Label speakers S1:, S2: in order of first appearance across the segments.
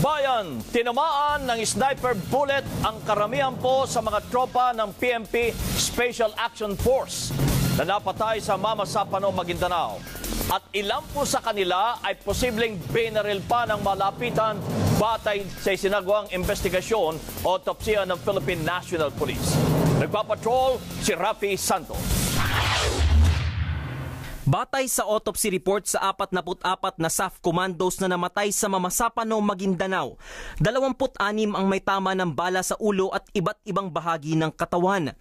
S1: Bayan, tinamaan ng sniper bullet ang karamihan po sa mga tropa ng PNP Special Action Force na napatay sa Mamasapano, Maguindanao. At ilan po sa kanila ay posibleng binaril pa ng malapitan batay sa isinagawang investigasyon o autopsiya ng Philippine National Police. Nagpapatrol si Rafi Santos.
S2: Batay sa autopsy report sa 44 na SAF commandos na namatay sa Mamasapano, Maguindanao, 26 ang may tama ng bala sa ulo at iba't ibang bahagi ng katawan.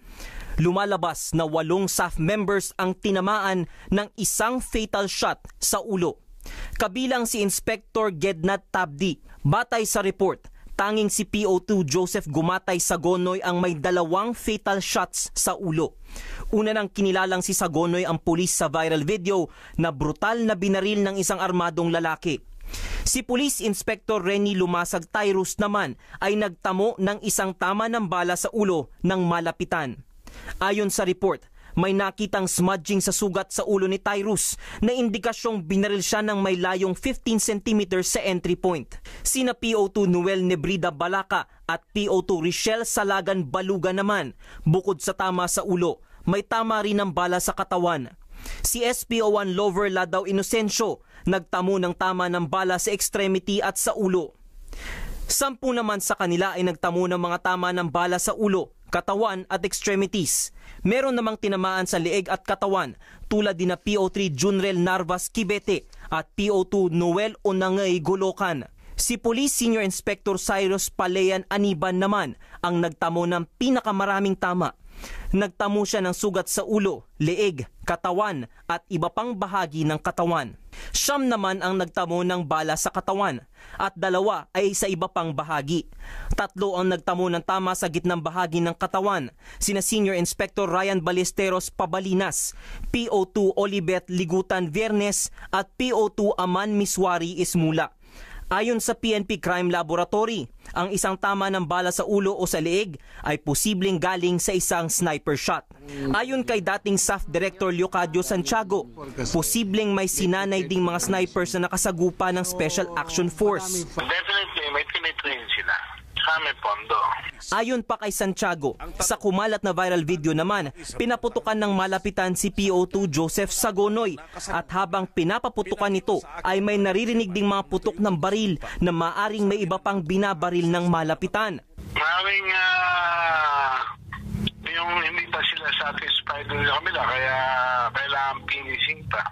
S2: Lumalabas na 8 SAF members ang tinamaan ng isang fatal shot sa ulo. Kabilang si Inspector Gednat Tabdi. Batay sa report, tanging si PO2 Joseph Gumatay Sagonoy ang may 2 fatal shots sa ulo. Una nang kinilalang si Sagonoy ang pulis sa viral video na brutal na binaril ng isang armadong lalaki. Si Police Inspector Renny Lumasag Tyrus naman ay nagtamo ng isang tama ng bala sa ulo ng malapitan. Ayon sa report, may nakitang smudging sa sugat sa ulo ni Tyrus na indikasyong binaril siya ng may layong 15 cm sa entry point. Sina PO2 Noel Nebrida Balaca at PO2 Richelle Salagan Baluga naman, bukod sa tama sa ulo, may tama rin ng bala sa katawan. Si SPO1 Lover Ladao Inocencio nagtamo ng tama ng bala sa extremity at sa ulo. 10 naman sa kanila ay nagtamo ng mga tama ng bala sa ulo, katawan at extremities. Meron namang tinamaan sa leeg at katawan tulad din na PO3 Junrel Narvas Kibete at PO2 Noel Onangay Golokan. Si Police Senior Inspector Cyrus Palayan Aniban naman ang nagtamo ng pinakamaraming tama. Nagtamo siya ng sugat sa ulo, leeg, katawan at iba pang bahagi ng katawan. 9 naman ang nagtamo ng bala sa katawan at 2 ay sa iba pang bahagi. 3 ang nagtamo ng tama sa gitnang bahagi ng katawan, sina Senior Inspector Ryan Ballesteros Pabalinas, PO2 Olibet Ligutan Viernes at PO2 Aman Miswari Ismula. Ayon sa PNP Crime Laboratory, ang isang tama ng bala sa ulo o sa leeg ay posibleng galing sa isang sniper shot. Ayon kay dating SAF Director Leocadio Santiago, posibleng may sinanay ding mga snipers na nakasagupa ng Special Action Force.
S3: Definitely, may tinitrain sila. Kami pondo.
S2: Ayon pa kay Santiago, sa kumalat na viral video naman, pinaputukan ng malapitan si PO2 Joseph Sagonoy at habang pinapaputukan nito ay may naririnig ding mga putok ng baril na maaring may iba pang binabaril ng malapitan.
S3: Maraming yung hindi pa sila satisfied ng kamila kaya kailangan finishing pa.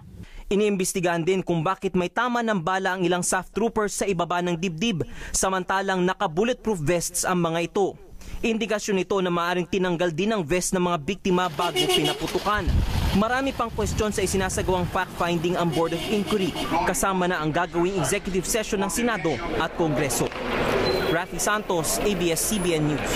S2: Iniimbestigahan din kung bakit may tama ng bala ang ilang SAF troopers sa ibaba ng dibdib, samantalang naka-bulletproof vests ang mga ito. Indikasyon ito na maaaring tinanggal din ang vest ng mga biktima bago pinaputukan. Marami pang kwestiyon sa isinasagawang fact-finding ang Board of Inquiry, kasama na ang gagawing executive session ng Senado at Kongreso. Rafi Santos, ABS-CBN News.